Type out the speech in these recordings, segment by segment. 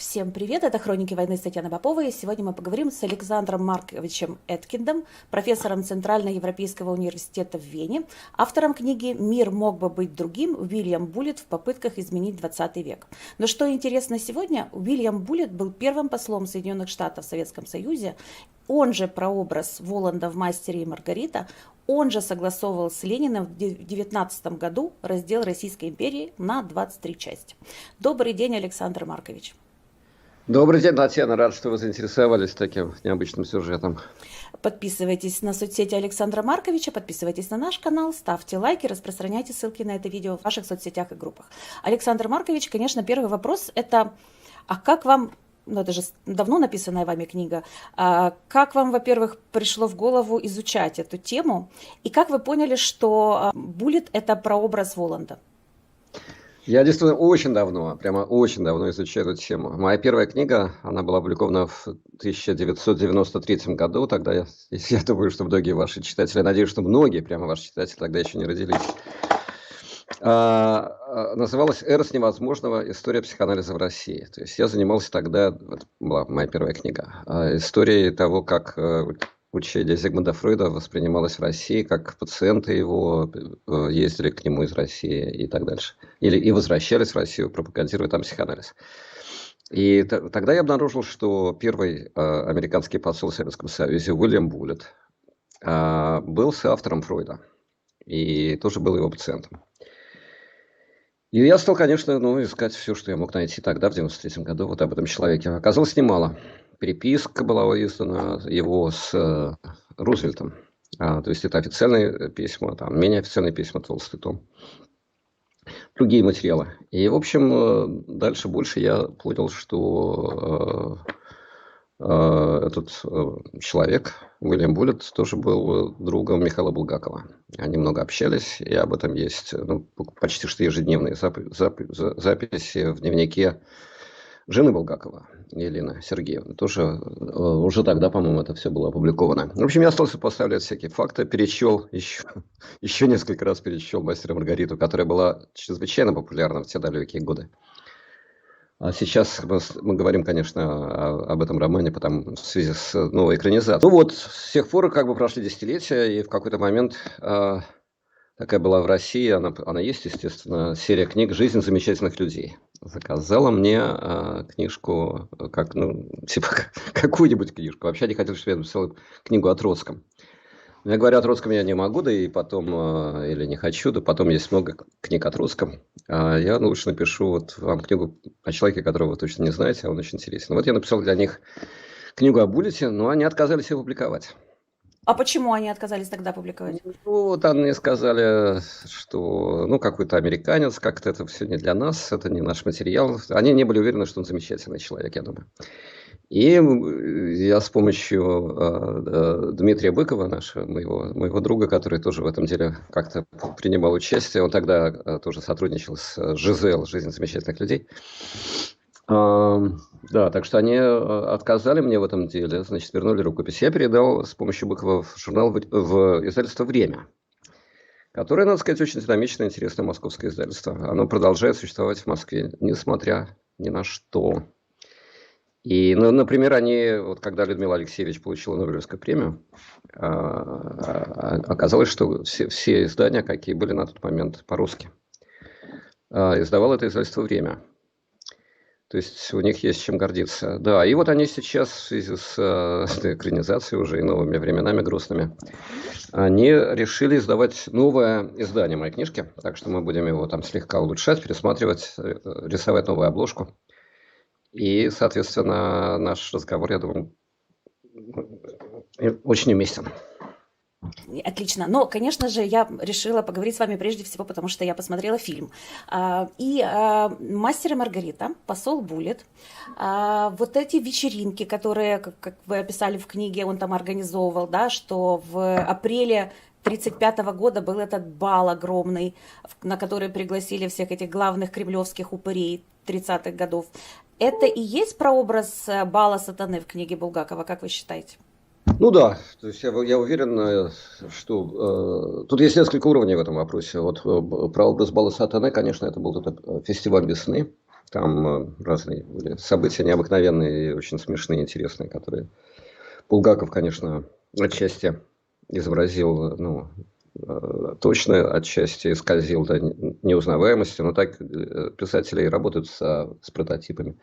Всем привет, это «Хроники войны» с Татьяной Поповой. Сегодня мы поговорим с Александром Марковичем Эткиндом, профессором Центральноевропейского университета в Вене, автором книги «Мир мог бы быть другим. Уильям Буллит в попытках изменить 20 век». Но что интересно сегодня, Уильям Буллит был первым послом Соединенных Штатов в Советском Союзе, он же прообраз Воланда в «Мастере и Маргарита», он же согласовывал с Лениным в 19 году раздел Российской империи на 23 части. Добрый день, Александр Маркович. Добрый день, Татьяна. Рад, что вы заинтересовались таким необычным сюжетом. Подписывайтесь на соцсети Александра Марковича, подписывайтесь на наш канал, ставьте лайки, распространяйте ссылки на это видео в ваших соцсетях и группах. Александр Маркович, конечно, первый вопрос – это, а как вам, ну это же давно написанная вами книга, как вам, во-первых, пришло в голову изучать эту тему, и как вы поняли, что Буллит – это прообраз Воланда? Я действительно очень давно, прямо очень давно изучаю эту тему. Моя первая книга, она была опубликована в 1993 году. Тогда я думаю, что многие ваши читатели, надеюсь, что многие прямо ваши читатели тогда еще не родились. Называлась «Эра с невозможного. История психоанализа в России». То есть я занимался тогда, это была моя первая книга, историей того, как учение Зигмунда Фройда воспринималось в России, как пациенты его ездили к нему из России и так дальше. И возвращались в Россию, пропагандируя там психоанализ. И тогда я обнаружил, что первый американский посол в Советском Союзе Уильям Буллит был соавтором Фройда и тоже был его пациентом. И я стал, конечно, искать все, что я мог найти тогда, в 1993 году, вот об этом человеке. Оказалось немало. Переписка была издана его с Рузвельтом. То есть это официальные письма, там, менее официальные письма, толстый том. Другие материалы. И, в общем, дальше больше я понял, что этот человек, Уильям Буллит, тоже был другом Михаила Булгакова. Они много общались, и об этом есть почти что ежедневные записи в дневнике жены Булгакова, Елены Сергеевны. Тоже уже тогда, по-моему, это все было опубликовано. В общем, я стал сопоставлять всякие факты, перечел еще несколько раз перечел «Мастера и Маргариту», которая была чрезвычайно популярна в те далекие годы. А сейчас мы говорим, конечно, об этом романе в связи с новой экранизацией. Ну вот, с тех пор как бы прошли десятилетия, и в какой-то момент такая была в России, она есть, естественно, серия книг «Жизнь замечательных людей». Заказала мне книжку, какую-нибудь книжку. Вообще они хотели, чтобы я написал книгу о Троцком. Но я говорю, о Троцком я не могу, да и потом, или не хочу, да потом есть много книг о Троцком. Я лучше напишу вот вам книгу о человеке, которого вы точно не знаете, а он очень интересен. Вот я написал для них книгу о Буллите, но они отказались ее публиковать. А почему они отказались тогда публиковать? Вот они сказали, что какой-то американец, как-то это все не для нас, это не наш материал. Они не были уверены, что он замечательный человек, я думаю. И я с помощью Дмитрия Быкова, моего друга, который тоже в этом деле как-то принимал участие, он тогда тоже сотрудничал с Жизел, «Жизнь замечательных людей». Да, так что они отказали мне в этом деле, значит, вернули рукопись. Я передал с помощью Быкова в журнал, в издательство «Время», которое, надо сказать, очень динамичное, интересное московское издательство. Оно продолжает существовать в Москве, несмотря ни на что. И, например, вот когда Людмила Алексеевич получила Нобелевскую премию, оказалось, что все издания, какие были на тот момент по-русски, издавало это издательство «Время». То есть у них есть чем гордиться. Да, и вот они сейчас в связи с экранизацией уже и новыми временами грустными, они решили издавать новое издание моей книжки. Так что мы будем его там слегка улучшать, пересматривать, рисовать новую обложку. И, соответственно, наш разговор, я думаю, очень уместен. Отлично. Но, конечно же, я решила поговорить с вами прежде всего, потому что я посмотрела фильм. «Мастер и Маргарита», посол Буллит, вот эти вечеринки, которые, как вы описали в книге, он там организовывал, да, что в апреле 1935 года был этот бал огромный, на который пригласили всех этих главных кремлевских упырей 30-х годов. Это и есть прообраз бала сатаны в книге Булгакова, как вы считаете? Да, то есть я уверен, что тут есть несколько уровней в этом вопросе. Вот прообраз бала сатаны, конечно, это был этот фестиваль весны, Там разные были события необыкновенные и очень смешные, интересные, которые Булгаков, конечно, отчасти изобразил, ну, точно, отчасти исказил до неузнаваемости, но так писатели и работают с прототипами.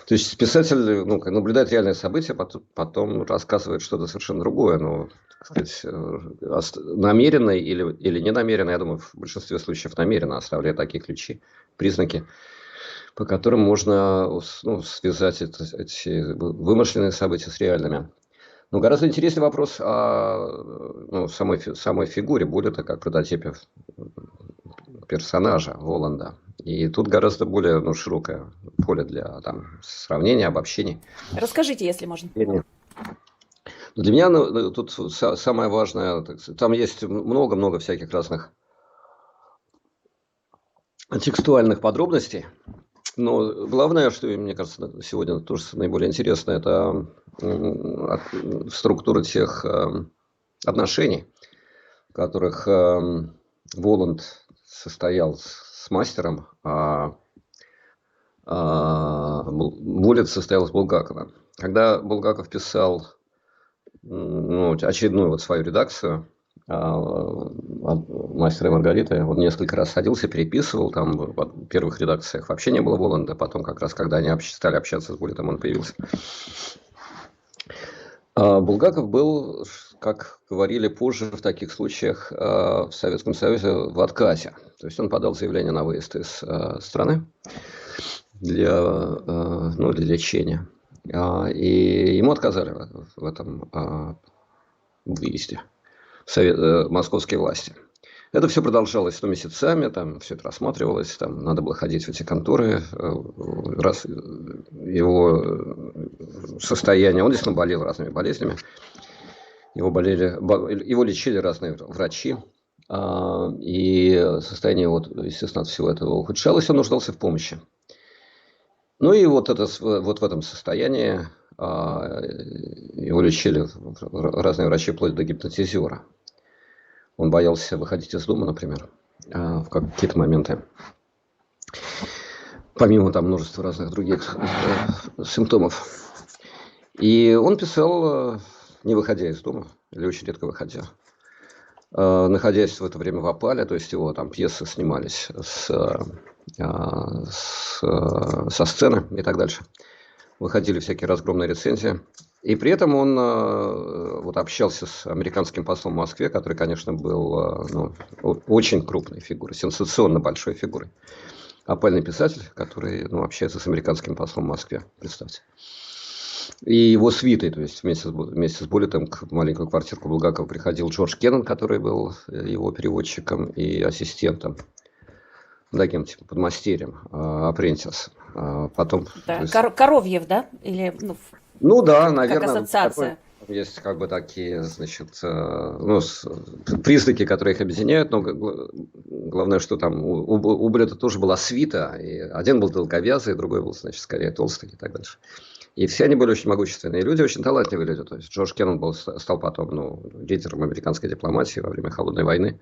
То есть писатель, ну, наблюдает реальные события, потом рассказывает что-то совершенно другое, но, так сказать, намеренно или не намеренно, я думаю, в большинстве случаев намеренно оставляя такие ключи, признаки, по которым можно, ну, связать эти вымышленные события с реальными. Но гораздо интереснее вопрос о, ну, самой фигуре Буллета как прототипе персонажа Воланда. И тут гораздо более, ну, широкое поле для там, сравнения, обобщений. Расскажите, если можно. Для меня, ну, тут самое важное, там есть много-много всяких разных текстуальных подробностей. Но главное, что, мне кажется, сегодня тоже наиболее интересно, это структура тех отношений, в которых Воланд состоял с мастером, а Буллет состоял с Булгаковым. Когда Булгаков писал, ну, очередную вот свою редакцию «Мастера и Маргариты», он несколько раз садился, переписывал. Там в первых редакциях вообще не было Воланда. Потом, как раз, когда они стали общаться с Буллетом, он появился. Булгаков был, как говорили позже в таких случаях, в Советском Союзе в отказе. То есть он подал заявление на выезд из страны для лечения. И ему отказали в этом выезде московские власти. Это все продолжалось месяцами, там все это рассматривалось, там надо было ходить в эти конторы, раз его состояние, он действительно болел разными болезнями, его лечили разные врачи, и состояние его, естественно, от всего этого ухудшалось, он нуждался в помощи. Ну и вот в этом состоянии его лечили разные врачи, вплоть до гипнотизера. Он боялся выходить из дома, например, в какие-то моменты. Помимо там множества разных других симптомов. И он писал, не выходя из дома, или очень редко выходя. Находясь в это время в опале, то есть его там пьесы снимались со сцены и так дальше. Выходили всякие разгромные рецензии. И при этом он вот общался с американским послом в Москве, который, конечно, был очень крупной фигурой, сенсационно большой фигурой. Опальный писатель, который общается с американским послом в Москве, представьте. И его свитой, то есть вместе с Буллетом в маленькую квартирку Булгакова приходил Джордж Кеннон, который был его переводчиком и ассистентом, таким типа подмастерьем, апрентис. Потом, Да, есть... Коровьев, да? Или, ну да, наверное. Как ассоциация. Есть как бы такие, значит, признаки, которые их объединяют, но главное, что там у Буллета тоже была свита, и один был долговязый, другой был, значит, скорее толстый и так дальше. И все они были очень могущественные люди, очень талантливые люди. То есть Джордж Кеннон стал потом лидером американской дипломатии во время Холодной войны,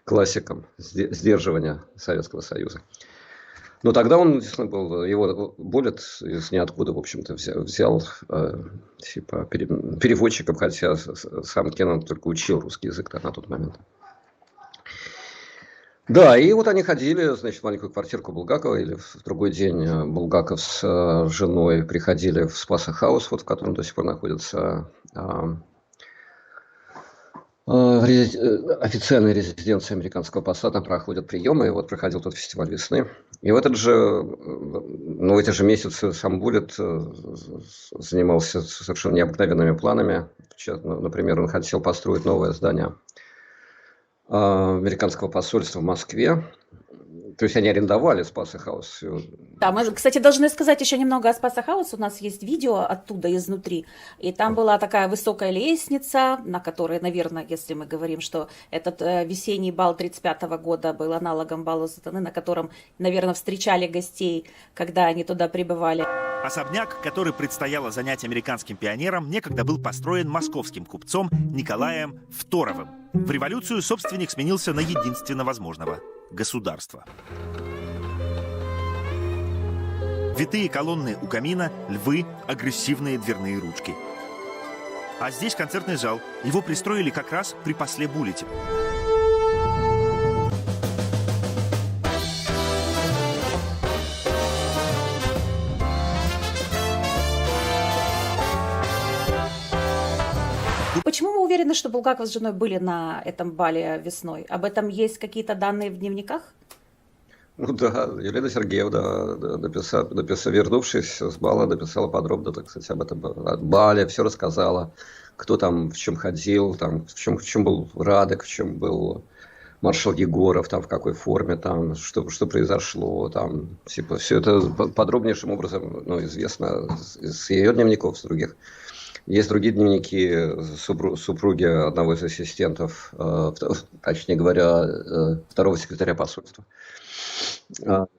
классиком сдерживания Советского Союза. Но тогда он, действительно, был, его Буллет из ниоткуда, в общем-то, взял типа переводчиком, хотя сам Кеннон только учил русский язык на тот момент. Да, и вот они ходили, значит, в маленькую квартирку Булгакова, или в другой день Булгаков с женой приходили в Спасо-хаус, вот в котором до сих пор находится официальная резиденция американского посла, там проходят приемы, и вот проходил тот фестиваль весны. И в эти же месяцы сам Буллет занимался совершенно необыкновенными планами. Например, он хотел построить новое здание американского посольства в Москве. То есть они арендовали Спасо-хаус. Да, мы, кстати, должны сказать еще немного о Спасо-хаус. У нас есть видео оттуда, изнутри. И там была такая высокая лестница, на которой, наверное, если мы говорим, что этот весенний бал 1935 года был аналогом балу сатаны, на котором, наверное, встречали гостей, когда они туда прибывали. Особняк, который предстояло занять американским пионерам, некогда был построен московским купцом Николаем Второвым. В революцию собственник сменился на единственно возможного – государство. Витые колонны у камина, львы, агрессивные дверные ручки. А здесь концертный зал. Его пристроили как раз при после Буллете. Почему вы уверены, что Булгаков с женой были на этом бале весной? Об этом есть какие-то данные в дневниках? Ну да, Елена Сергеевна, вернувшись с бала, написала подробно, так сказать, об этом бале, все рассказала, кто там в чем ходил, там, в чем был Радек, в чем был маршал Егоров, там, в какой форме, там, что произошло, там, типа, все это подробнейшим образом, ну, известно с ее дневников, с других. Есть другие дневники супруги одного из ассистентов, точнее говоря, второго секретаря посольства.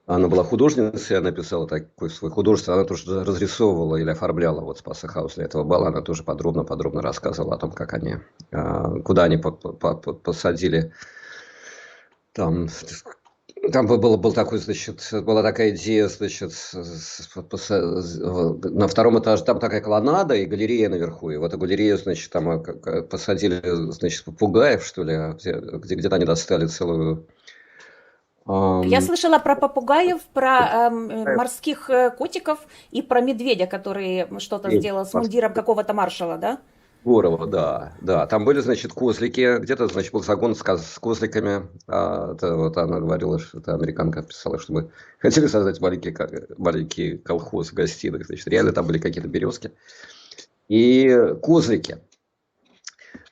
Она была художницей, она писала такой свой художество, она тоже разрисовывала или оформляла вот Спаса Хаус для этого бала, она тоже подробно рассказывала о том, как они, куда они посадили, там был такой, значит, была такая идея, значит, на втором этаже, там такая колоннада и галерея наверху, и в эту галерею, значит, там посадили, значит, попугаев, что ли, где-то они достали целую... Я слышала про попугаев, про морских котиков и про медведя, который что-то сделал с мундиром какого-то маршала, да? Егорова, да. Там были, значит, козлики, где-то, значит, был загон с козликами. Это вот она говорила, что это американка писала, что мы хотели создать маленький колхоз гостиных. Значит, реально там были какие-то березки и козлики.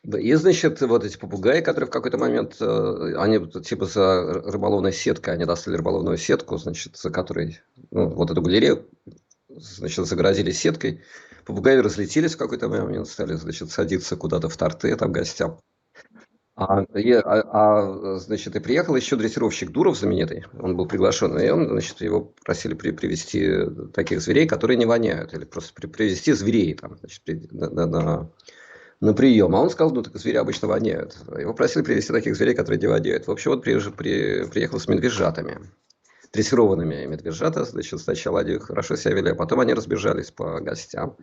И, значит, вот эти попугаи, которые в какой-то момент, они типа за рыболовной сеткой, они достали рыболовную сетку, значит, за которой, ну, вот эту галерею, значит, загородили сеткой. Попугаи разлетелись в какой-то момент, стали, значит, садиться куда-то в торты там гостям. Значит, и приехал еще дрессировщик Дуров знаменитый, он был приглашен, и он, значит, его просили привезти таких зверей, которые не воняют, или просто привезти зверей там, значит, на прием. А он сказал, ну, так звери обычно воняют. Его просили привезти таких зверей, которые не воняют. В общем, он приехал с медвежатами. Дрессированными медвежата, значит, сначала они хорошо себя вели, а потом они разбежались по гостям.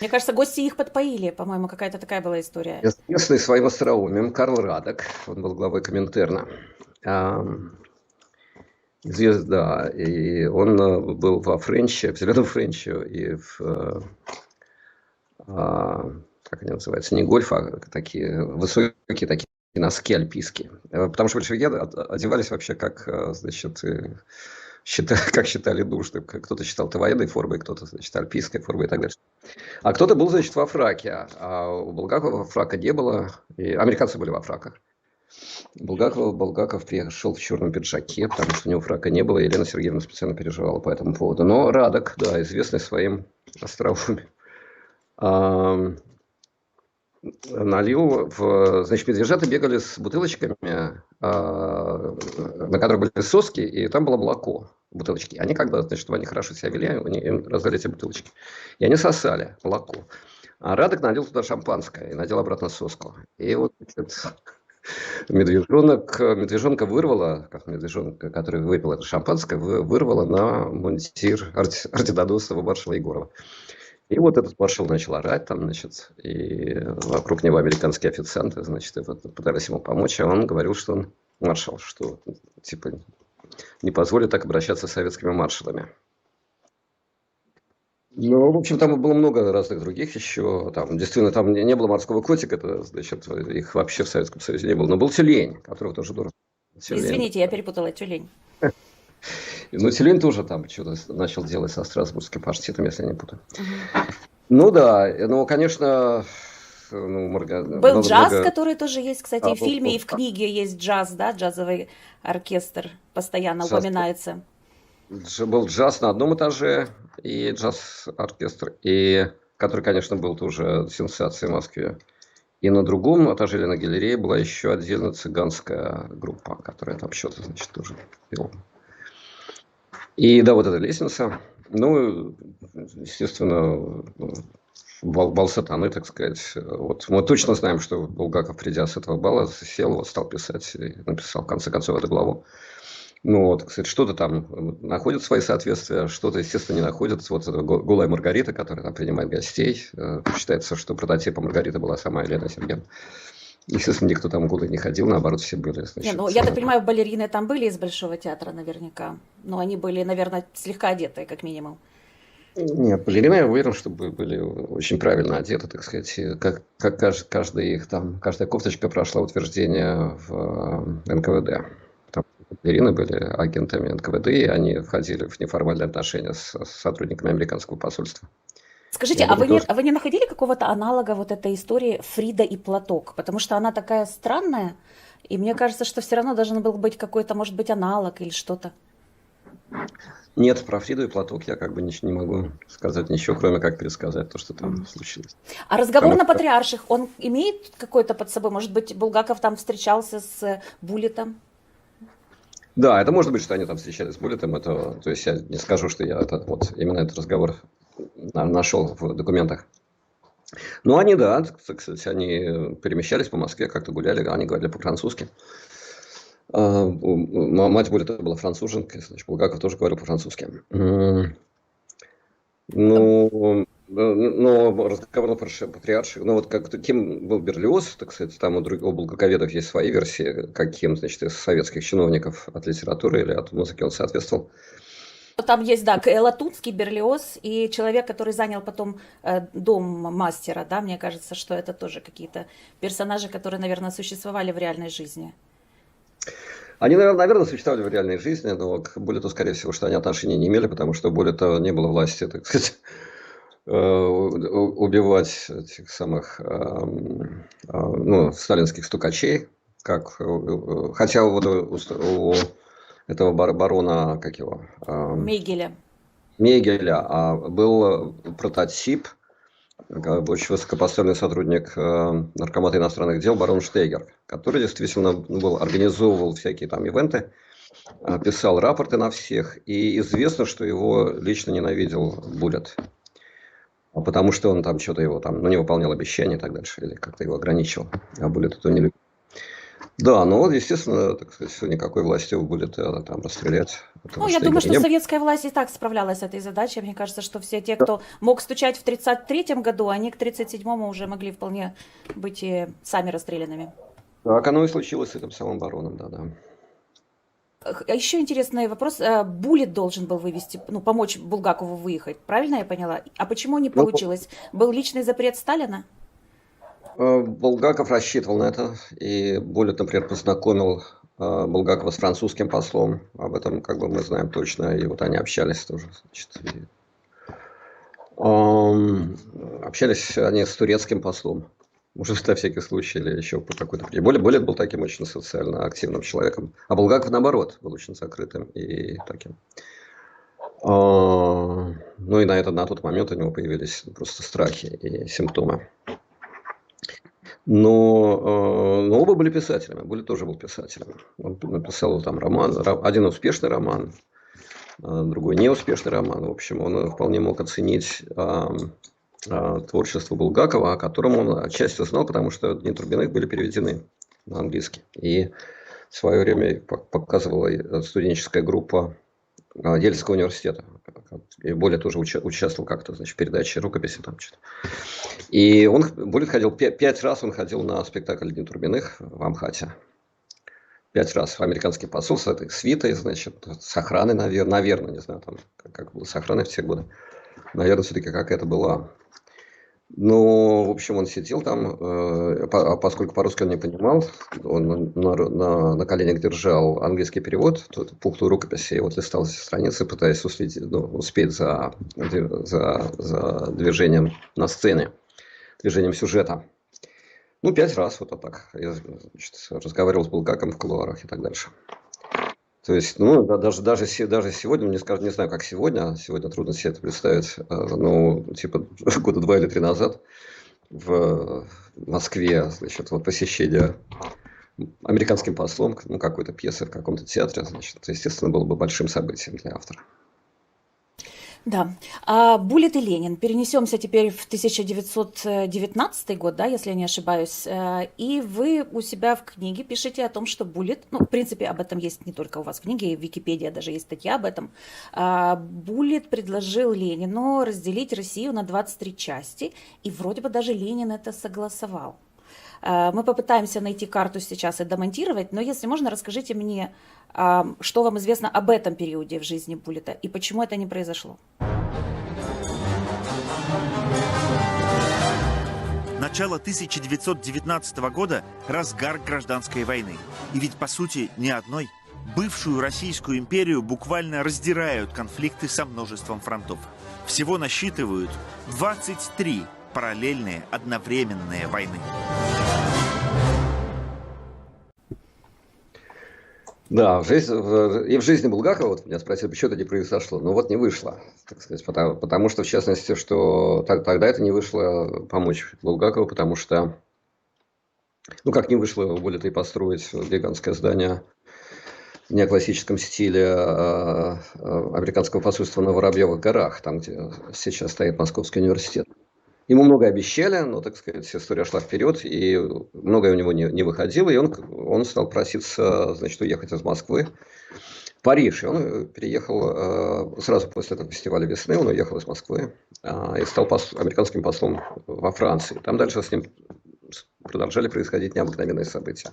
Мне кажется, гости их подпоили, по-моему, какая-то такая была история. Известный своим остроумием Карл Радек, он был главой Коминтерна. Да, и он был во Френче, в Зеленом Френче и в... как они называются, не гольф, а такие высокие такие носки альпийские. Потому что большевики одевались вообще как, значит, как считали нужным. Кто-то считал это военной формой, кто-то, значит, альпийской формой и так далее. А кто-то был, значит, во фраке. А у Булгакова фрака не было. И американцы были во фраках. Булгаков пришел в черном пиджаке, потому что у него фрака не было. Елена Сергеевна специально переживала по этому поводу. Но Радек, да, известный своим остроумием, налил значит, медвежата бегали с бутылочками, на которых были соски, и там было молоко в бутылочке. Они как бы, значит, они хорошо себя вели, они им раздали эти бутылочки. И они сосали молоко. А Радек налил туда шампанское и надел обратно соску. И вот медвежонка вырвала, как медвежонка, который выпил это шампанское, вырвала на мундир орденоносного маршала Егорова. И вот этот маршал начал орать там, значит, и вокруг него американские официанты, значит, пытались ему помочь, а он говорил, что он маршал, что, типа, не позволит так обращаться с советскими маршалами. Ну, в общем, там было много разных других еще, там, действительно, там не было морского котика, это, значит, их вообще в Советском Союзе не было, но был тюлень, которого тоже дорого. Извините, я перепутала, тюлень. Ну, тюлень тоже там что-то начал делать со страсбургским паштетом, если я не путаю. Ну да, ну, конечно... Был джаз, который тоже есть, кстати, в фильме и в книге есть джаз, да, джазовый оркестр постоянно упоминается. Был джаз на одном этаже и джаз-оркестр, и который, конечно, был тоже сенсацией в Москве. И на другом этаже или на галерее была еще отдельно цыганская группа, которая там что-то, значит, тоже пела. И да, вот эта лестница, ну, естественно, бал сатаны, так сказать. Вот мы точно знаем, что Булгаков, придя с этого бала, сел, вот, стал писать и написал, в конце концов, эту главу. Ну вот, кстати, что-то там находит свои соответствия, что-то, естественно, не находит. Вот эта голая Маргарита, которая там принимает гостей. Считается, что прототипом Маргариты была сама Елена Сергеевна. Естественно, никто там голый не ходил, наоборот, все были, Не, значит. ну я так понимаю, балерины там были из Большого театра наверняка. Но они были, наверное, слегка одетые, как минимум. Нет, балерины, я уверен, что были очень правильно одеты, так сказать. И как каждая их там, каждая кофточка прошла утверждение в НКВД. Там балерины были агентами НКВД, и они входили в неформальные отношения с сотрудниками американского посольства. Скажите, Я думаю, тоже. а вы не находили какого-то аналога вот этой истории Фрида и платок? Потому что она такая странная, и мне кажется, что все равно должен был быть какой-то, может быть, аналог или что-то. Нет, про Фриду и платок я как бы не могу сказать ничего, кроме как пересказать то, что там случилось. А разговор Потому на что, патриарших, он имеет какой-то под собой? Может быть, Булгаков там встречался с Буллетом? да, это может быть, что они там встречались с Буллетом. Это, то есть я не скажу, что я вот именно этот разговор нашел в документах. Но они, да, кстати, они перемещались по Москве, как-то гуляли, они говорили по-французски. Мать Буллета была француженкой, значит, Булгаков тоже говорил по-французски. Ну, но разговор на патриарших, ну вот кем был Берлиоз, так сказать, там у булгаковедов есть свои версии, каким, значит, из советских чиновников от литературы или от музыки он соответствовал. Там есть, да, Латунский, Берлиоз и человек, который занял потом дом мастера, да, мне кажется, что это тоже какие-то персонажи, которые, наверное, существовали в реальной жизни. Они, наверное, существовали в реальной жизни, но к Буллету, скорее всего, что они отношения не имели, потому что у Буллета не было власти, так сказать, убивать этих самых ну, сталинских стукачей, хотя вот у этого барона, как его, Мейгеля. Мегеля, был прототип, очень высокопоставленный сотрудник Наркомата иностранных дел барон Штейгер, который действительно организовывал всякие там ивенты, писал рапорты на всех, и известно, что его лично ненавидел Буллет. Потому что он там что-то его там, ну, не выполнял обещания и так дальше, или как-то его ограничивал. А Буллет это не любит. Да, ну вот, естественно, так сказать, никакой власти у Буллета там расстрелять. Ну, я думаю, что советская власть и так справлялась с этой задачей. Мне кажется, что все те, кто мог стучать в 1933 году, они к 1937 уже могли вполне быть и сами расстрелянными. Так оно и случилось с этим самым бароном, да-да. А еще интересный вопрос. Буллет должен был вывести, ну, помочь Булгакову выехать, правильно я поняла? А почему не получилось? Был личный запрет Сталина? Булгаков рассчитывал на это, и Буллет, например, познакомил Булгакова с французским послом. Об этом как бы мы знаем точно, и вот они общались тоже. Значит, общались они с турецким послом. Может, на всякий случай, или еще по какой-то причине. Буллет был таким очень социально активным человеком, а Булгаков, наоборот, был очень закрытым и таким. Ну и на тот момент у него появились просто страхи и симптомы. Но оба были писателями. Буллет тоже был писателем. Он написал там роман, один успешный роман, другой неуспешный роман. В общем, он вполне мог оценить творчество Булгакова, о котором он отчасти знал, потому что «Дни Турбиных» были переведены на английский. И в свое время показывала студенческая группа Ельского университета. И Буллет тоже участвовал как-то, значит, в передаче рукописи там что-то. И Буллет ходил 5 раз, он ходил на спектакль «Дни Турбиных» в Амхате. 5 раз в американский посол с этой свитой, значит, с охраной, наверное, не знаю, там, как было с охраной в те годы. Наверное, все-таки какая-то была. Ну, в общем, он сидел там, поскольку по-русски он не понимал, он на коленях держал английский перевод, пухлую рукопись, и вот листал эти страницы, пытаясь успеть за движением на сцене, движением сюжета. Ну, 5 раз вот так. Я, значит, разговаривал с Булгаковым в кулуарах и так дальше. То есть, ну, даже сегодня, не знаю, как сегодня трудно себе это представить, ну, типа, года 2 или 3 назад в Москве, значит, вот посещение американским послом, ну, какой-то пьесы в каком-то театре, значит, это, естественно, было бы большим событием для автора. Да. Буллит и Ленин. Перенесемся теперь в 1919 год, да, если я не ошибаюсь. И вы у себя в книге пишете о том, что Буллит, ну, в принципе, об этом есть не только у вас в книге, и в Википедии даже есть статья об этом. Буллит предложил Ленину разделить Россию на 23 части, и вроде бы даже Ленин это согласовал. Мы попытаемся найти карту сейчас и демонтировать, но если можно, расскажите мне, что вам известно об этом периоде в жизни Буллита и почему это не произошло. Начало 1919 года – разгар гражданской войны. И ведь, по сути, ни одной. Бывшую Российскую империю буквально раздирают конфликты со множеством фронтов. Всего насчитывают 23 параллельные одновременные войны. Да, и в жизни Булгакова, вот меня спросили, почему это не произошло. Ну вот не вышло, так сказать, потому что, в частности, что тогда это не вышло помочь Булгакову, потому что, ну как не вышло у Буллита и построить гигантское здание в неоклассическом стиле американского посольства на Воробьевых горах, там, где сейчас стоит Московский университет. Ему много обещали, но, так сказать, история шла вперед, и многое у него не выходило, и он стал проситься, значит, уехать из Москвы в Париж. И он переехал сразу после этого фестиваля весны, он уехал из Москвы и стал американским послом во Франции. Там дальше с ним продолжали происходить необыкновенные события.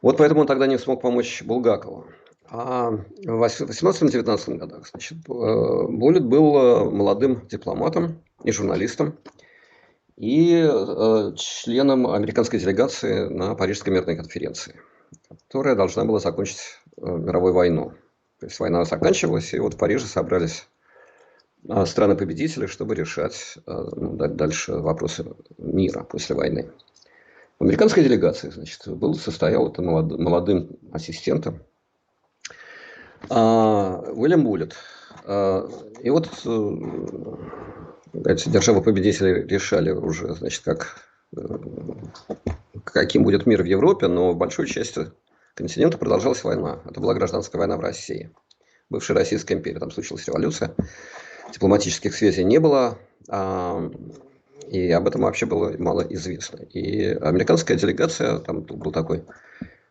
Вот поэтому он тогда не смог помочь Булгакову. А в 18-19 годах, значит, Буллит был молодым дипломатом и журналистом, и членом американской делегации на Парижской мирной конференции, которая должна была закончить мировую войну. То есть война заканчивалась, и вот в Париже собрались страны-победители, чтобы решать дальше вопросы мира после войны. В американской делегации, значит, состоял это молодым ассистентом Уильям Буллит. И вот державы-победители решали уже, значит, каким будет мир в Европе, но в большой части континента продолжалась война. Это была гражданская война в России. Бывшая Российская империя. Там случилась революция. Дипломатических связей не было. И об этом вообще было мало известно. И американская делегация, там был такой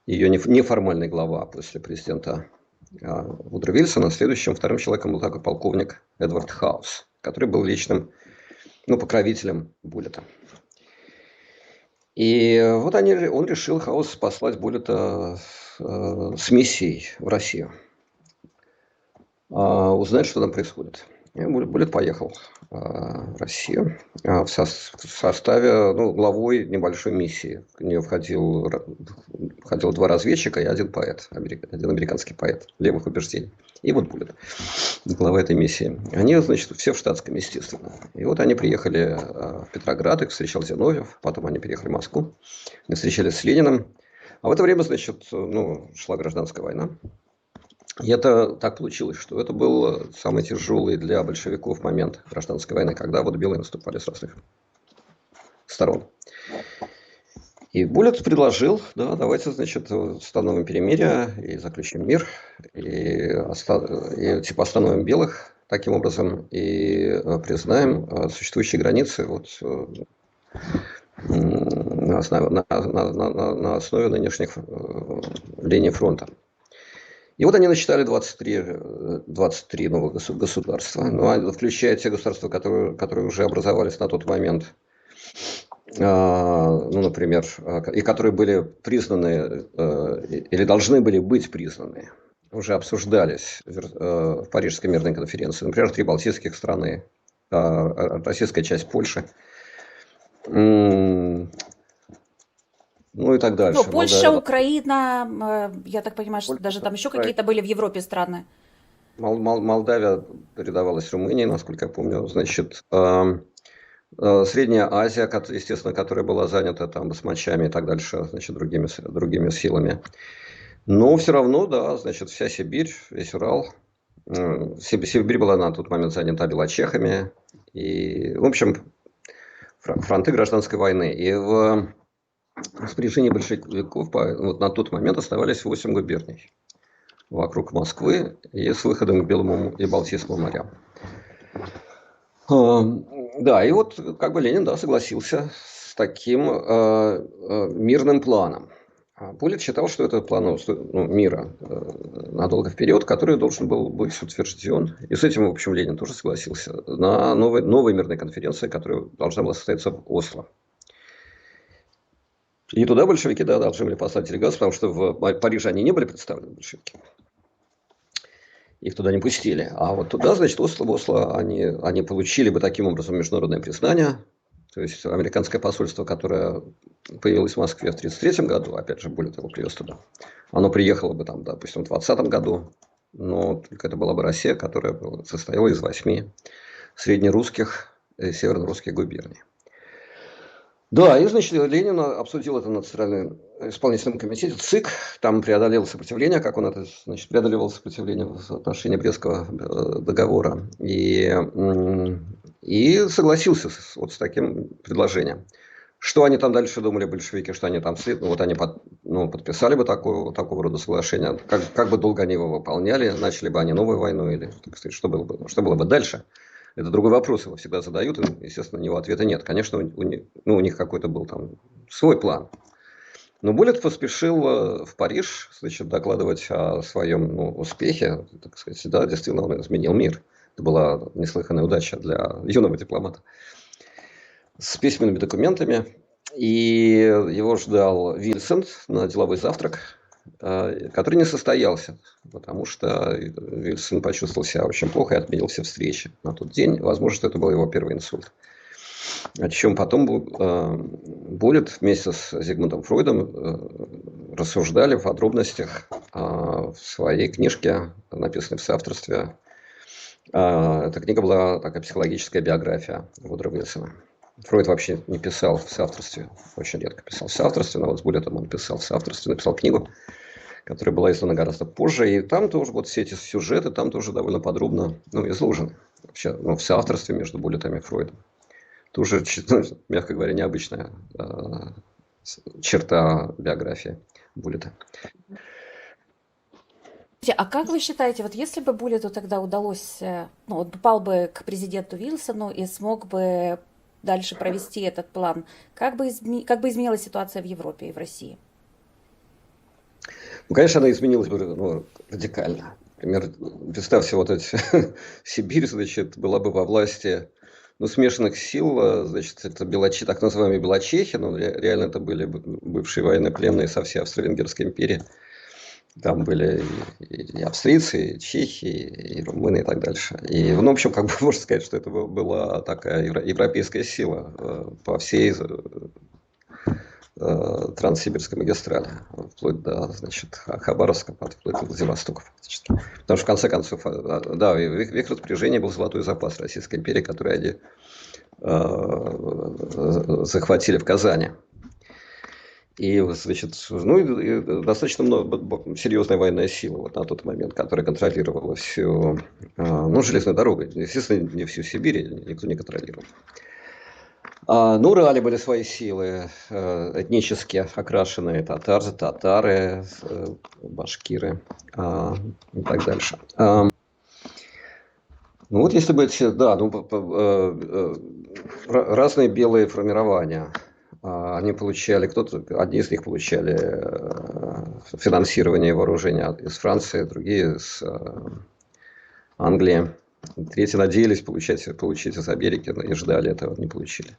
ее неформальный глава после президента Вудро Вильсона, следующим вторым человеком был такой полковник Эдвард Хаус, который был личным покровителем Буллита. И вот он решил, Хаус, послать Буллита с миссией в Россию, узнать, что там происходит. И Буллит поехал в Россию в составе, главой небольшой миссии. В нее входило 2 разведчика и 1 поэт, один американский поэт левых убеждений. И вот Буллит, глава этой миссии. Они, значит, все в штатском, естественно. И вот они приехали в Петроград, их встречал Зиновьев, потом они приехали в Москву, они встречались с Лениным. А в это время, значит, шла гражданская война. И это так получилось, что это был самый тяжелый для большевиков момент гражданской войны, когда вот белые наступали с разных сторон. И Буллит предложил, да, давайте, значит, установим перемирие и заключим мир, и типа остановим белых таким образом, и признаем существующие границы на основе нынешних линий фронта. И вот они насчитали 23 новых государства, включая те государства, которые уже образовались на тот момент, например, и которые были признаны или должны были быть признаны, уже обсуждались в Парижской мирной конференции. Например, 3 балтийских страны, российская часть Польши. И так дальше. Польша, Украина, я так понимаю, что даже там еще какие-то были в Европе страны. Молдавия передавалась Румынии, насколько я помню. Значит, Средняя Азия, естественно, которая была занята там басмачами и так дальше, значит, другими силами. Но все равно, да, значит, вся Сибирь, весь Урал. Сибирь была на тот момент занята белочехами. И, в общем, фронты гражданской войны. И в распоряжении большевиков на тот момент оставались 8 губерний. вокруг Москвы и с выходом к Белому и Балтийскому морям. Да, и вот как бы Ленин, да, согласился с таким мирным планом. Буллит считал, что это план мира надолго вперед, который должен был быть утвержден. И с этим, в общем, Ленин тоже согласился на новой мирной конференции, которая должна была состояться в Осло. И туда большевики, да, должны были послать делегацию, потому что в Париже они не были представлены, большевики. Их туда не пустили. А вот туда, значит, в Осло они получили бы таким образом международное признание. То есть американское посольство, которое появилось в Москве в 1933 году, опять же, Буллит его привез туда, оно приехало бы там, допустим, в 2020 году, но только это была бы Россия, которая состояла из 8 среднерусских и севернорусских губерний. Да, и, значит, Ленин обсудил это на Центральном исполнительном комитете ЦИК, там преодолел сопротивление, как он это, значит, преодолевал сопротивление в отношении Брестского договора, и согласился вот с таким предложением. Что они там дальше думали, большевики, что они там вот они подписали бы такого рода соглашение, как бы долго они его выполняли, начали бы они новую войну, или, так сказать, что было бы дальше. Это другой вопрос, его всегда задают, и, естественно, на него ответа нет. Конечно, у них какой-то был там свой план. Но Буллит поспешил в Париж, значит, докладывать о своем успехе. Так сказать, да, действительно, он изменил мир. Это была неслыханная удача для юного дипломата. С письменными документами. И его ждал Вильсон на деловой завтрак, который не состоялся, потому что Вильсон почувствовал себя очень плохо и отменил все встречи на тот день. Возможно, что это был его первый инсульт. О чем потом Буллит вместе с Зигмундом Фройдом рассуждали в подробностях в своей книжке, написанной в соавторстве. Эта книга была такая психологическая биография Вудро Вильсона. Фройд вообще не писал в соавторстве, очень редко писал в соавторстве, но вот с Буллитом он писал в соавторстве, написал книгу, которая была издана гораздо позже, и там тоже вот все эти сюжеты там тоже довольно подробно изложены. Вообще, в соавторстве между Буллитом и Фройдом. Тоже, мягко говоря, необычная черта биографии Буллита. А как вы считаете, вот если бы Буллиту тогда удалось, вот попал бы к президенту Вильсону и смог бы дальше провести этот план, как бы изменилась ситуация в Европе и в России? Конечно, она изменилась бы радикально. Например, представьте, вот эти Сибирь, значит, была бы во власти смешанных сил, значит, это так называемые белочехи, но реально это были бывшие военнопленные со всей Австро-Венгерской империи. Там были и австрийцы, и чехи, и румыны, и так дальше. И, в общем, как бы можно сказать, что это была такая европейская сила по всей Транссибирской магистрали, вплоть до, значит, Хабаровска, вплоть до Владивостока фактически. Потому что, в конце концов, да, в их распоряжении был золотой запас Российской империи, который они захватили в Казани. И, значит, и достаточно серьезная военная сила вот на тот момент, которая контролировала всю железную дорогу. Естественно, не всю Сибирь никто не контролировал. На Урале были свои силы, этнически окрашенные татары, башкиры и так дальше. Вот если быть, да, разные белые формирования. Они получали, одни из них получали финансирование вооружения из Франции, другие из Англии. Третьи надеялись получить из Америки, но и ждали этого, не получили.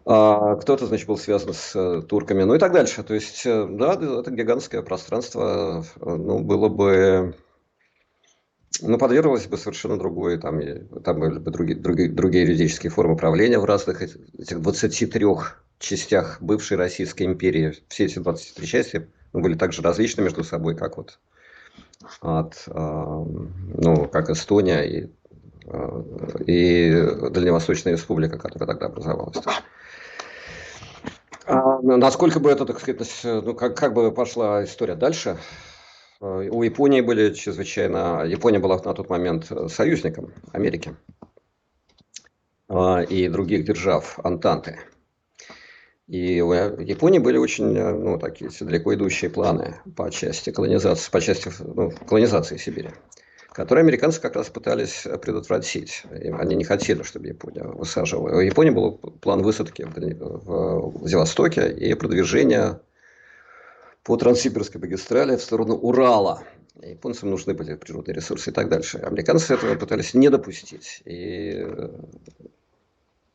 Кто-то, значит, был связан с турками, и так дальше. То есть, да, это гигантское пространство, было бы, подверглось бы совершенно другой, там были бы другие юридические формы правления в разных этих 23 частях бывшей Российской империи. Все эти 23 части были также различны между собой, как вот как Эстония и Дальневосточная республика, которая тогда образовалась. Насколько бы это, так сказать, как бы пошла история дальше? У Японии были Япония была на тот момент союзником Америки и других держав Антанты. И у Японии были очень, ну, такие далеко идущие планы по части колонизации, колонизации Сибири, которые американцы как раз пытались предотвратить. Они не хотели, чтобы Япония высаживала. У Японии был план высадки в Владивостоке и продвижения по Транссибирской магистрали в сторону Урала. Японцам нужны были природные ресурсы и так дальше. Американцы этого пытались не допустить. И,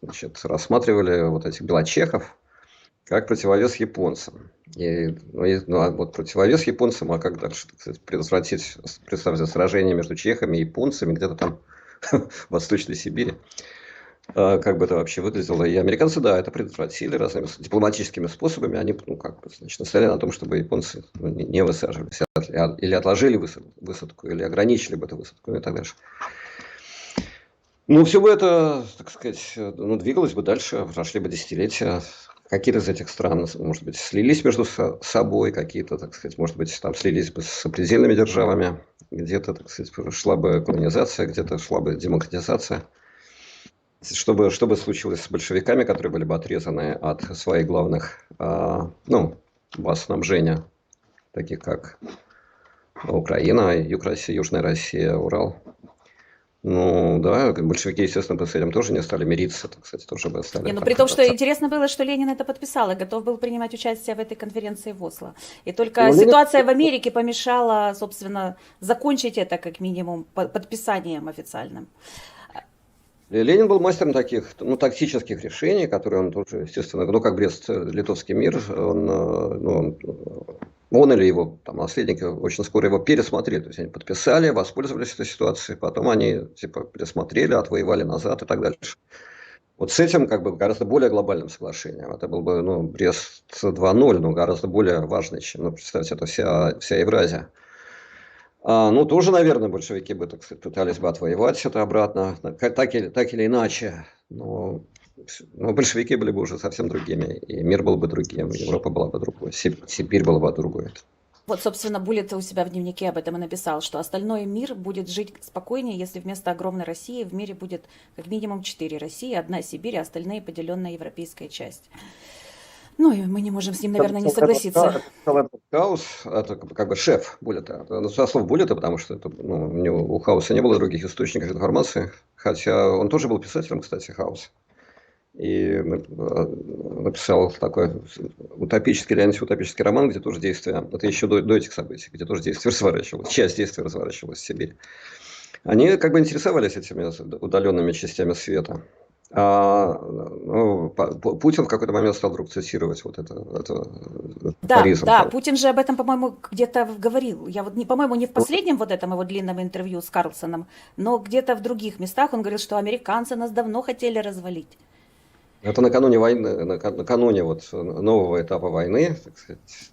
значит, рассматривали вот этих белочехов как противовес японцам. А вот противовес японцам, а как дальше, так сказать, предотвратить, представьте, сражение между чехами и японцами где-то там в Восточной Сибири. Как бы это вообще выглядело. И американцы, да, это предотвратили разными дипломатическими способами. Они, ну, как бы, значит, настояли на том, чтобы японцы не высаживались. Или отложили высадку, или ограничили бы эту высадку, и так дальше. Ну, все бы это, так сказать, ну, двигалось бы дальше, прошли бы десятилетия. Какие-то из этих стран, может быть, слились между собой, какие-то, так сказать, может быть, там слились бы с сопредельными державами, где-то, так сказать, шла бы колонизация, где-то шла бы демократизация. Что бы случилось с большевиками, которые были бы отрезаны от своих главных, баз снабжения, таких как Украина, Южная Россия, Урал. Ну, да, большевики, естественно, с этим тоже не стали мириться, так сказать, тоже бы стали... При том, что интересно было, что Ленин это подписал и готов был принимать участие в этой конференции в Осло. И только ситуация в Америке помешала, собственно, закончить это, как минимум, подписанием официальным. Ленин был мастером таких, тактических решений, которые он тоже, естественно, как Брест-Литовский мир, он или его там, наследники очень скоро его пересмотрели. То есть они подписали, воспользовались этой ситуацией, потом они пересмотрели, отвоевали назад и так дальше. Вот с этим как бы гораздо более глобальным соглашением. Это был бы Брест 2.0, но гораздо более важный, чем, представьте, это вся Евразия. Тоже, наверное, большевики бы, так сказать, пытались бы отвоевать это обратно, так или иначе. Но большевики были бы уже совсем другими, и мир был бы другим, Европа была бы другой, Сибирь была бы другой. Вот, собственно, Буллет у себя в дневнике об этом и написал, что остальной мир будет жить спокойнее, если вместо огромной России в мире будет как минимум 4 России, 1 Сибирь, а остальные поделенная европейская часть. Ну, и мы не можем с ним, наверное, не согласиться. Хаус, это как бы шеф Буллета, со слов Буллета, потому что у Хауса не было других источников информации, хотя он тоже был писателем, кстати, Хаус. И написал такой утопический или антиутопический роман, где тоже действие, это еще до этих событий, где тоже действие разворачивалось, часть действия разворачивалась в Сибири. Они как бы интересовались этими удаленными частями света. Путин в какой-то момент стал вдруг цитировать вот это афоризм. Да, Путин же об этом, по-моему, где-то говорил. Я вот, по-моему, не в последнем вот этом его длинном интервью с Карлсоном, но где-то в других местах он говорил, что американцы нас давно хотели развалить. Это накануне войны, накануне вот нового этапа войны, так сказать,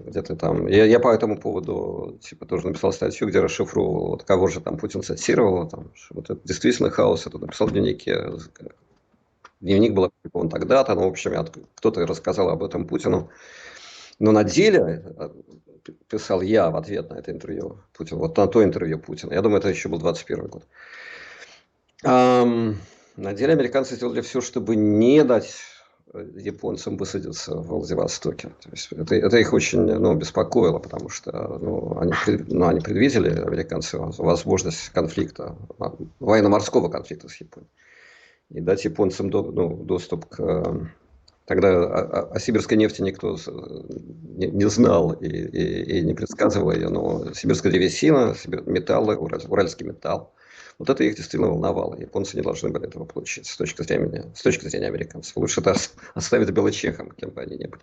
где-то там. Я по этому поводу тоже написал статью, где расшифровывал, вот кого же там Путин цитировал, там, вот это действительно Хаус, это написал в дневнике. Дневник был опубликован тогда-то, в общем, кто-то рассказал об этом Путину. Но на деле, писал я в ответ на это интервью Путина, вот на то интервью Путина, я думаю, это еще был 21 год. На деле американцы сделали все, чтобы не дать японцам высадиться в Владивостоке. То есть это их очень беспокоило, потому что они предвидели, американцы, возможность конфликта, военно-морского конфликта с Японией. И дать японцам доступ к... Тогда о сибирской нефти никто не знал и не предсказывал ее, но сибирская древесина, металлы, уральский металл. Вот это их действительно волновало. Японцы не должны были этого получить с точки зрения американцев. Лучше это оставить белочехам, кем бы они ни были.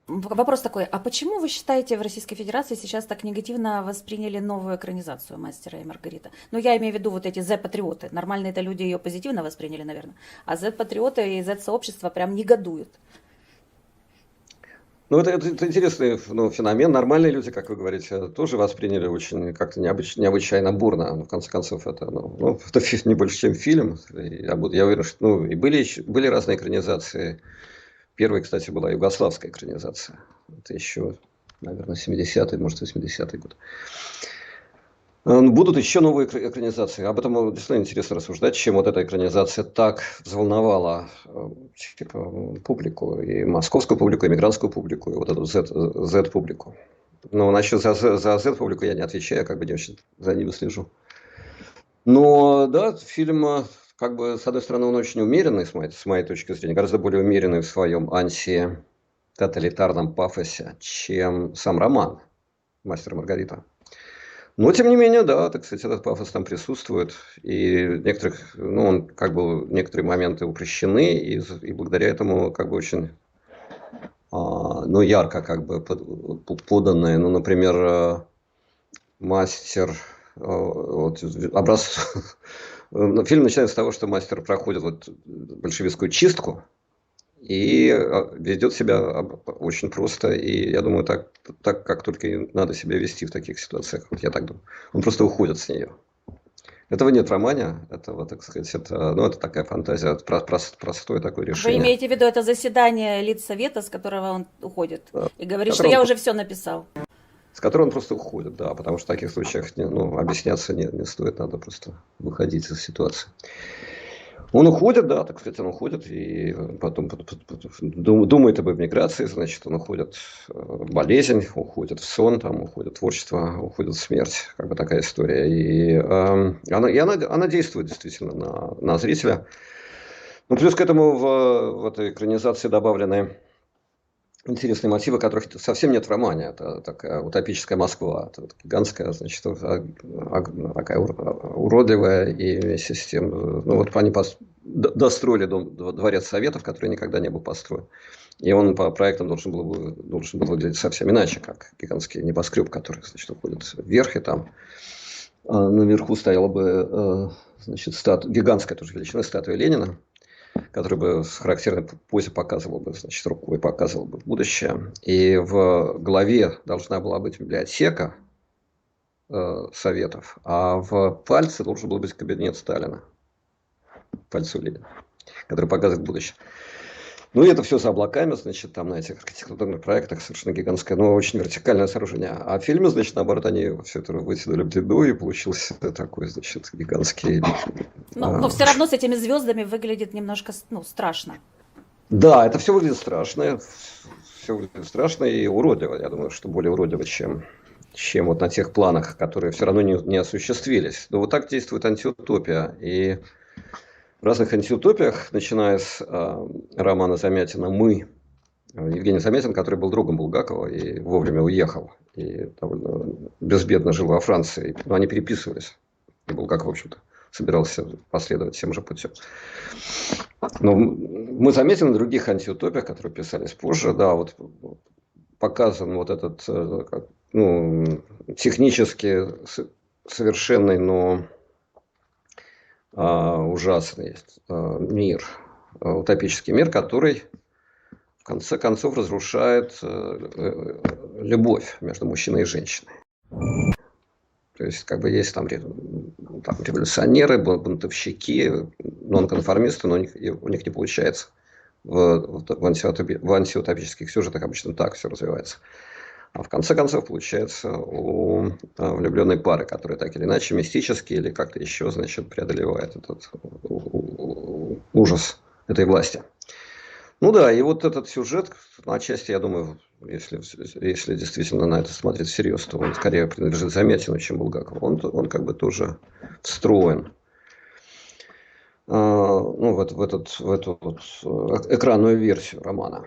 Вопрос такой, а почему вы считаете, в Российской Федерации сейчас так негативно восприняли новую экранизацию «Мастера и Маргарита»? Я имею в виду вот эти Z-патриоты. Нормальные-то люди ее позитивно восприняли, наверное. А Z-патриоты и Z-сообщество прям негодуют. Это интересный феномен. Нормальные люди, как вы говорите, тоже восприняли очень как-то необычайно бурно. В конце концов, это не больше, чем фильм. Я уверен, что и были разные экранизации. Первой, кстати, была югославская экранизация. Это еще, наверное, 70-й, может, 80-й год. Будут еще новые экранизации. Об этом действительно интересно рассуждать, чем вот эта экранизация так взволновала типа, публику, и московскую публику, и мигрантскую публику, и вот эту Z-публику. Но насчет за Z-публику я не отвечаю, я как бы не очень за ними слежу. Но да, фильм, как бы, с одной стороны, он очень умеренный, с моей точки зрения, гораздо более умеренный в своем антитоталитарном пафосе, чем сам роман «Мастер и Маргарита». Но, тем не менее, да, так сказать, этот пафос там присутствует. И некоторых, ну, он как бы некоторые моменты упрощены, и благодаря этому как бы очень, ну, ярко как бы поданные. Ну, например, мастер, вот, фильм начинается с того, что мастер проходит вот большевистскую чистку, и ведет себя очень просто. И я думаю, так как только и надо себя вести в таких ситуациях. Вот я так думаю. Он просто уходит с нее. Этого нет в романе. Этого, так сказать, ну, это такая фантазия. Простое такое Вы решение. имеете в виду это заседание Литсовета, с которого он уходит, и говорит, что Которого я он- уже все написал? С которой он просто уходит, да. Потому что в таких случаях объясняться не стоит. Надо просто выходить из ситуации. Он уходит, да, так сказать, он уходит, и потом думает об эмиграции, значит, он уходит в болезнь, уходит в сон, там, уходит в творчество, уходит в смерть, как бы такая история. И она действует действительно на зрителя. Ну, плюс к этому в этой экранизации добавлены интересные мотивы, которых совсем нет в романе. Это такая утопическая Москва. Это вот гигантская, значит, такая уродливая, и вместе с тем, ну вот они достроили дворец Советов, который никогда не был построен. И он по проектам должен был выглядеть совсем иначе, как гигантский небоскреб, который, значит, уходит вверх, и там наверху стояла бы, значит, гигантская тоже величина статуя Ленина, который бы в характерной позе показывал бы, значит, рукой показывал бы будущее. И в голове должна была быть библиотека Советов, а в пальце должен был быть кабинет Сталина. Пальцу Ленина, который показывает будущее. Ну, и это все за облаками, значит, там на этих архитектурных проектах совершенно гигантское, но очень вертикальное сооружение. А в фильме, значит, наоборот, они все это вытянули в длину, и получился такой, значит, гигантский... Но все равно с этими звездами выглядит немножко, ну, страшно. Да, это все выглядит страшно. Все выглядит страшно и уродливо. Я думаю, что более уродливо, чем вот на тех планах, которые все равно не осуществились. Но вот так действует антиутопия. И в разных антиутопиях, начиная с романа Замятина «Мы», Евгений Замятин, который был другом Булгакова и вовремя уехал, и довольно безбедно жил во Франции, но они переписывались. И Булгаков, в общем-то, собирался последовать тем же путем. Но мы заметим на других антиутопиях, которые писались позже, да, вот показан вот этот, ну, технически совершенный, но ужасный мир, утопический мир, который в конце концов разрушает любовь между мужчиной и женщиной. То есть, как бы есть там революционеры, бунтовщики, нонконформисты, но у них не получается. В антиутопических сюжетах обычно так все развивается. А в конце концов получается у влюбленной пары, которые так или иначе мистически или как-то еще, значит, преодолевает этот ужас этой власти. Ну да, и вот этот сюжет, отчасти, я думаю, если действительно на это смотреть всерьез, то он скорее принадлежит Замятину, чем Булгакову. Он как бы тоже встроен, ну, в эту вот экранную версию романа.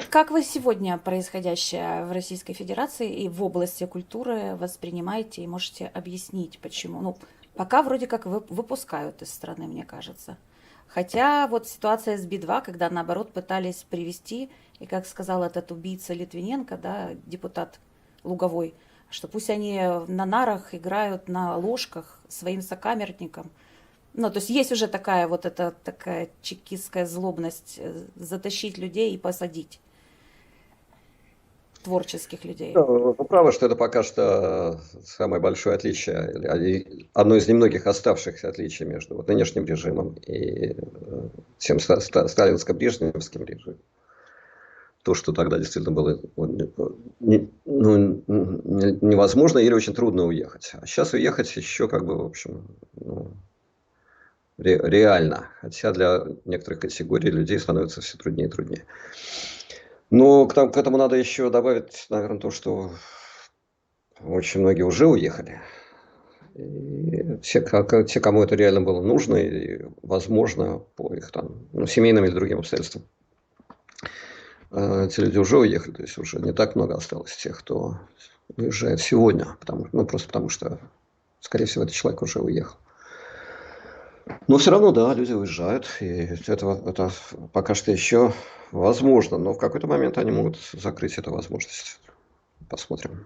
Как вы сегодня происходящее в Российской Федерации и в области культуры воспринимаете и можете объяснить, почему? Ну, пока вроде как выпускают из страны, мне кажется. Хотя вот ситуация с Би-2, когда наоборот пытались привести, и как сказал этот убийца Литвиненко, да, депутат Луговой, что пусть они на нарах играют на ложках своим сокамерникам. Ну, то есть есть уже такая чекистская злобность затащить людей и посадить. Творческих людей. Вы правы, что это пока что самое большое отличие, одно из немногих оставшихся отличий между вот нынешним режимом и тем сталинско-брежневским режимом. То, что тогда действительно было невозможно или очень трудно уехать. А сейчас уехать еще как бы, в общем, ну, реально. Хотя для некоторых категорий людей становится все труднее и труднее. Но к этому надо еще добавить, наверное, то, что очень многие уже уехали. И те, кому это реально было нужно и возможно по их там, ну, семейным или другим обстоятельствам, эти люди уже уехали. То есть уже не так много осталось тех, кто уезжает сегодня. Просто потому что, скорее всего, этот человек уже уехал. Но все равно, да, люди уезжают, и это пока что еще возможно, но в какой-то момент они могут закрыть эту возможность. Посмотрим.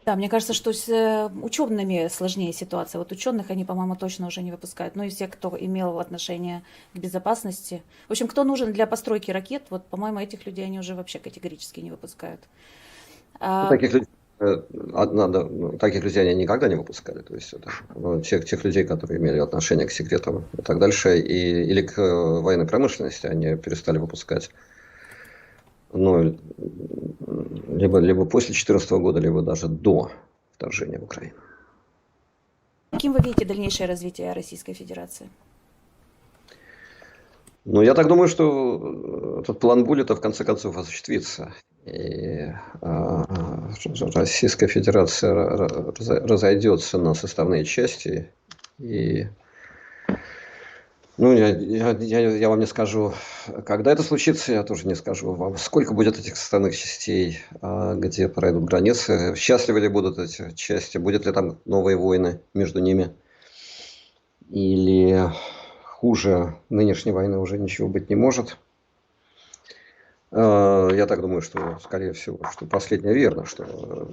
Да, мне кажется, что с учеными сложнее ситуация. Вот ученых они, по-моему, точно уже не выпускают. Ну и все, кто имел отношение к безопасности. В общем, кто нужен для постройки ракет, вот, по-моему, этих людей они уже вообще категорически не выпускают. Ну, А, таких людей они никогда не выпускали. То есть это, тех людей, которые имели отношение к секретам и так дальше, или к военной промышленности, они перестали выпускать. Ну, либо после 2014 года, либо даже до вторжения в Украину. каким вы видите дальнейшее развитие Российской Федерации? Ну, я так думаю, что этот план Буллета в конце концов осуществится. И Российская Федерация разойдется на составные части. И, ну, я вам не скажу, когда это случится, я тоже не скажу вам, сколько будет этих составных частей, где пройдут границы, счастливы ли будут эти части, будет ли там новые войны между ними, или хуже нынешней войны уже ничего быть не может. Я так думаю, что, скорее всего, что последнее верно, что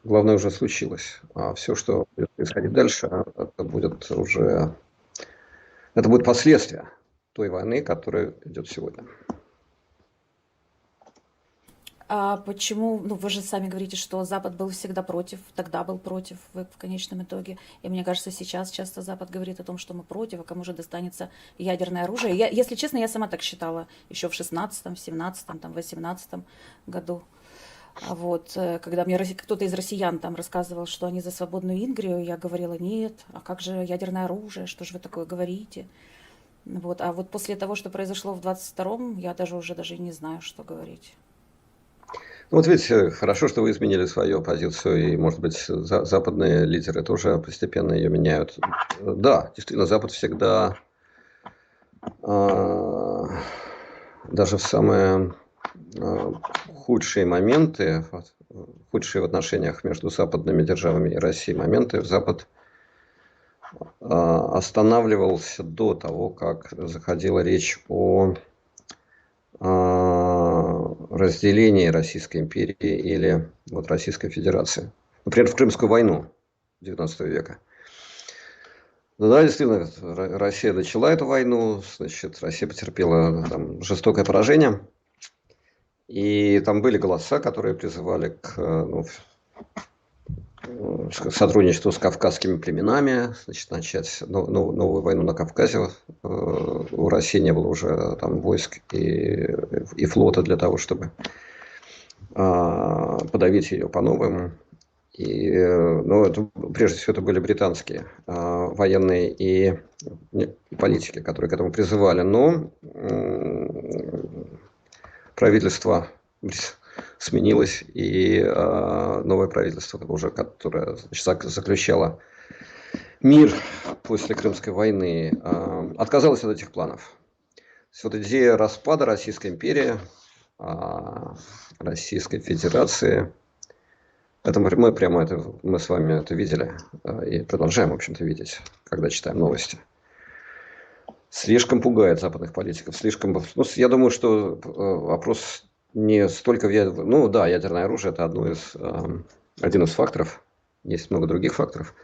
главное уже случилось. А все, что будет происходить дальше, это будет последствия той войны, которая идет сегодня. А почему, ну вы же сами говорите, что Запад был всегда против, тогда был против в конечном итоге. И мне кажется, сейчас часто Запад говорит о том, что мы против, а кому же достанется ядерное оружие. Если честно, я сама так считала еще в 16-м, в 17-м, там, в 18-м году. Вот, когда мне кто-то из россиян там рассказывал, что они за свободную Ингрию, я говорила, нет, а как же ядерное оружие, что же вы такое говорите? Вот, а вот после того, что произошло в 22-м, я даже не знаю, что говорить. Ну, вот видите, хорошо, что вы изменили свою позицию, и, может быть, западные лидеры тоже постепенно ее меняют. Да, действительно, Запад всегда, даже в самые худшие моменты, худшие в отношениях между западными державами и Россией моменты, Запад останавливался до того, как заходила речь о разделении Российской империи или вот Российской Федерации. Например, в Крымскую войну XIX века. Ну да, действительно, Россия начала эту войну, значит, Россия потерпела там жестокое поражение. И там были голоса, которые призывали к сотрудничеству с кавказскими племенами, значит, начать новую войну на Кавказе. У России не было уже там войск и флота для того, чтобы подавить ее по-новому. Прежде всего, это были британские военные и политики, которые к этому призывали. Но правительство сменилось, и новое правительство, которое заключало мир после Крымской войны, отказалось от этих планов. То есть, вот идея распада Российской империи, Российской Федерации, мы с вами это видели и продолжаем, в общем-то, видеть, когда читаем новости. Слишком пугает западных политиков. Я думаю, что вопрос не столько ядерное оружие – это один из факторов. Есть много других факторов.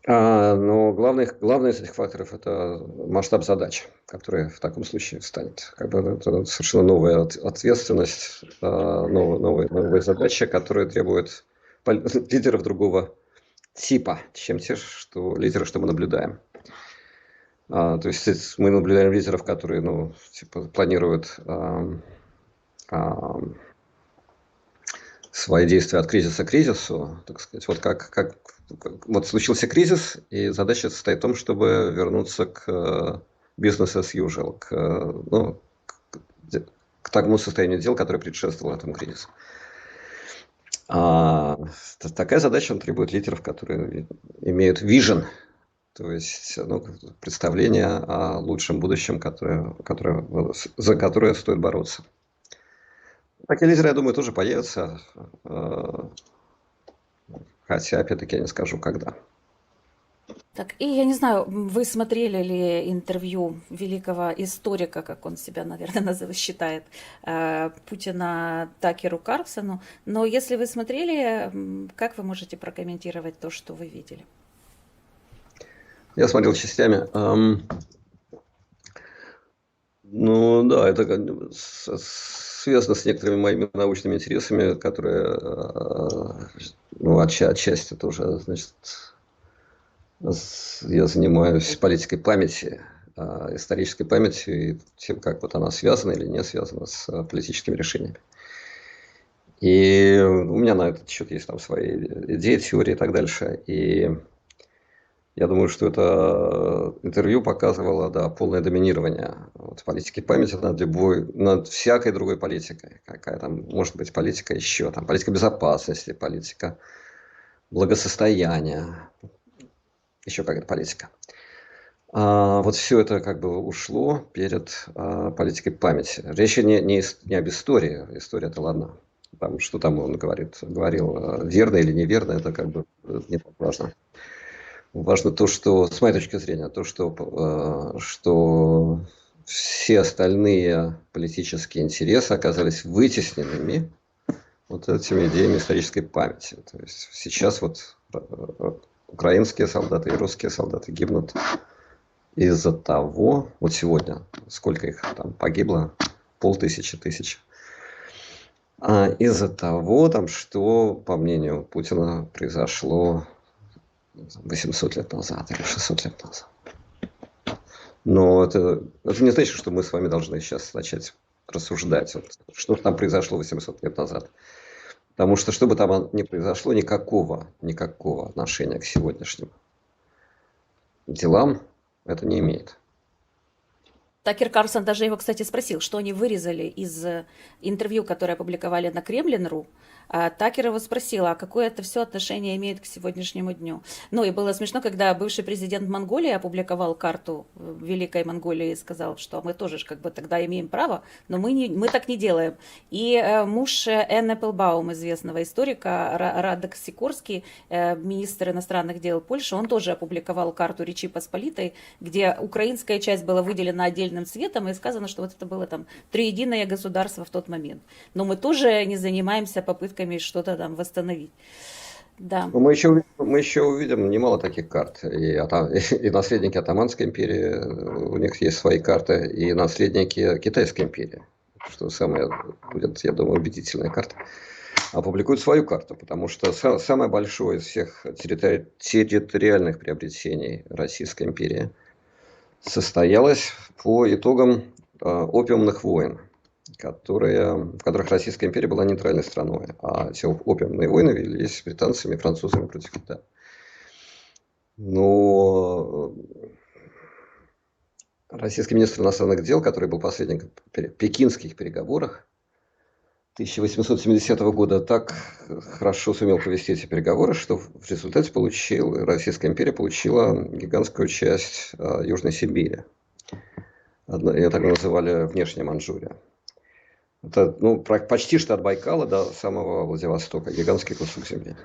Но главный из этих факторов – это масштаб задач, который в таком случае встанет. Это совершенно новая ответственность, новые задачи, которые требуют лидеров другого типа, чем те лидеры, что мы наблюдаем. То есть мы наблюдаем лидеров, которые планируют а, свои действия от кризиса к кризису, так сказать. Вот вот случился кризис, и задача состоит в том, чтобы вернуться к business as usual, к тому состоянию дел, которое предшествовало этому кризису. Такая задача требует лидеров, которые имеют vision, то есть представление о лучшем будущем, за которое стоит бороться. Такие лидеры, я думаю, тоже появятся, хотя, опять-таки, я не скажу, когда. Так, и я не знаю, вы смотрели ли интервью великого историка, как он себя, наверное, считает, Путина Такеру Карлсону, но если вы смотрели, как вы можете прокомментировать то, что вы видели? Я смотрел частями. Ну да, это связано с некоторыми моими научными интересами, которые, отчасти тоже, значит, я занимаюсь политикой памяти, исторической памятью и тем, как вот она связана или не связана с политическими решениями. И у меня на этот счет есть там свои идеи, теории и так дальше. И я думаю, что это интервью показывало, да, полное доминирование политики памяти над всякой другой политикой. Какая там может быть политика еще, там политика безопасности, политика благосостояния, еще какая-то политика. Вот все это как бы ушло перед политикой памяти. Речь не об истории. История-то ладно. Что там он говорил, верно или неверно, это как бы не так важно. Важно то, что, с моей точки зрения, что все остальные политические интересы оказались вытесненными вот этими идеями исторической памяти. То есть сейчас украинские солдаты и русские солдаты гибнут из-за того, вот сегодня, сколько их там погибло, 500-1000. Из-за того, что, по мнению Путина, произошло 800 лет назад или 600 лет назад. Но это не значит, что мы с вами должны сейчас начать рассуждать, что там произошло 800 лет назад. Потому что бы там ни произошло, никакого отношения к сегодняшним делам это не имеет. Такер Карлсон даже его, кстати, спросил, что они вырезали из интервью, которое опубликовали на Кремлин.ру. Такер его спросил, а какое это все отношение имеет к сегодняшнему дню. Ну и было смешно, когда бывший президент Монголии опубликовал карту Великой Монголии и сказал, что мы тоже как бы тогда имеем право, но мы так не делаем. И муж Энн Эпплбаум, известного историка, Радек Сикорский, министр иностранных дел Польши, он тоже опубликовал карту Речи Посполитой, где украинская часть была выделена отдельным цветом, и сказано, что вот это было там триединое государство в тот момент. Но мы тоже не занимаемся попытками что-то там восстановить. Да. Мы еще увидим немало таких карт. И наследники Отtomанской империи, у них есть свои карты, и наследники Китайской империи, что самое будет, я думаю, убедительная карта, опубликуют свою карту, потому что самое большое из всех территориальных приобретений Российской империи состоялось по итогам опиумных войн, в которых Российская империя была нейтральной страной, а эти опиумные войны велись британцами и французами против Китая. Но российский министр иностранных дел, который был посредником в пекинских переговорах 1870 года, так хорошо сумел провести эти переговоры, что в результате Российская империя получила гигантскую часть Южной Сибири. Ее так называли внешняя Манчжурия. Это почти что от Байкала до самого Владивостока, гигантский кусок земли,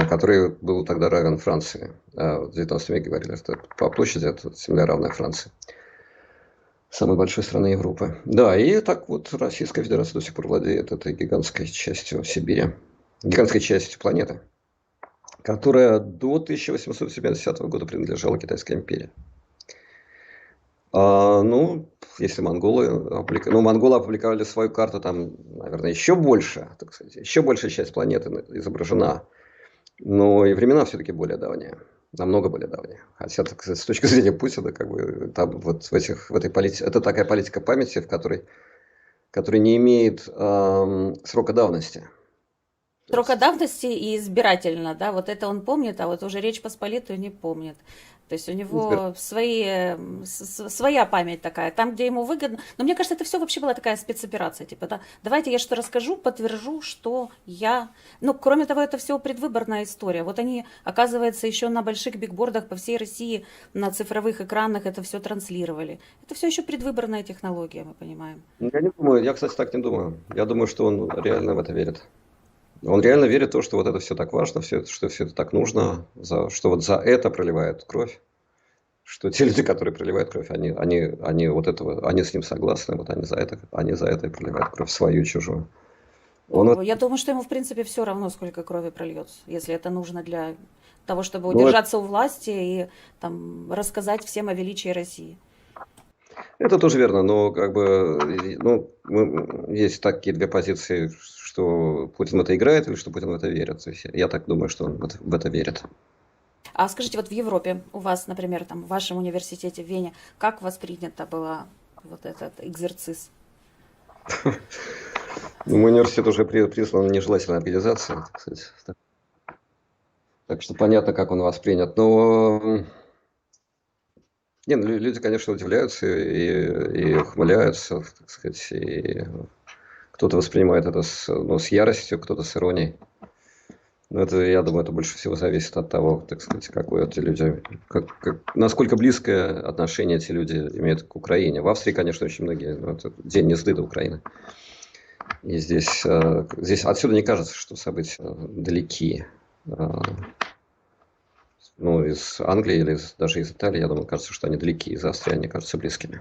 который был тогда равен Франции. В 19 веке говорили, что по площади это земля равная Франции, самой большой страны Европы. Да, и так вот Российская Федерация до сих пор владеет этой гигантской частью Сибири, гигантской частью планеты, которая до 1870 года принадлежала Китайской империи. Если монголы опубликовали свою карту, там, наверное, еще больше, так сказать, еще большая часть планеты изображена. Но и времена все-таки более давние, намного более давние. Хотя, так сказать, с точки зрения Путина, как бы там вот в этой политике, это такая политика памяти, в которой который не имеет срока давности. Срока давности и избирательно, да, вот это он помнит, а вот уже Речь Посполитую не помнит. То есть у него своя память такая, там, где ему выгодно. Но мне кажется, это все вообще была такая спецоперация, типа, да, давайте я что расскажу, подтвержу, что я... Ну, кроме того, это все предвыборная история. Вот они, оказывается, еще на больших бигбордах по всей России, на цифровых экранах это все транслировали. Это все еще предвыборная технология, мы понимаем. Я не думаю, я, кстати, так не думаю. Я думаю, что он реально в это верит. Он реально верит в то, что вот это все так важно, что все это так нужно, что вот за это проливают кровь, что те люди, которые проливают кровь, они вот этого, они с ним согласны, вот они за это и проливают кровь, свою, чужую. Я думаю, что ему, в принципе, все равно, сколько крови прольется, если это нужно для того, чтобы удержаться у власти и там, рассказать всем о величии России. Это тоже верно, но как бы, есть такие две позиции, что Путин в это играет или что Путин в это верит. То есть я так думаю, что он в это верит. А скажите, вот в Европе у вас, например, там в вашем университете в Вене, как воспринята была вот этот экзерциз? Мой университет уже признан нежелательной организацией, так сказать. Так что понятно, как он воспринят. Но люди, конечно, удивляются и ухмыляются, так сказать, и кто-то воспринимает это с яростью, кто-то с иронией. Но это, я думаю, это больше всего зависит от того, так сказать, какое эти люди, насколько близкое отношение эти люди имеют к Украине. В Австрии, конечно, очень многие, это день не стыда Украины. И здесь отсюда не кажется, что события далеки. Из Англии или даже из Италии, я думаю, кажется, что они далеки, из Австрии они кажутся близкими.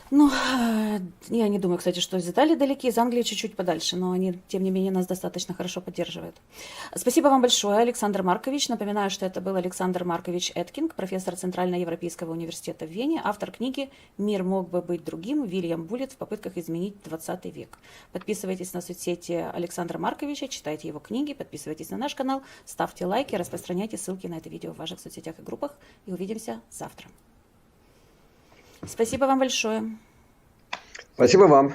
Ну, я не думаю, кстати, что из Италии далеки, из Англии чуть-чуть подальше, но они, тем не менее, нас достаточно хорошо поддерживают. Спасибо вам большое, Александр Маркович. Напоминаю, что это был Александр Маркович Эткинг, профессор Центральноевропейского университета в Вене, автор книги «Мир мог бы быть другим. Вильям Буллит в попытках изменить 20 век». Подписывайтесь на соцсети Александра Марковича, читайте его книги, подписывайтесь на наш канал, ставьте лайки, распространяйте ссылки на это видео в ваших соцсетях и группах. И увидимся завтра. Спасибо вам большое. Спасибо вам.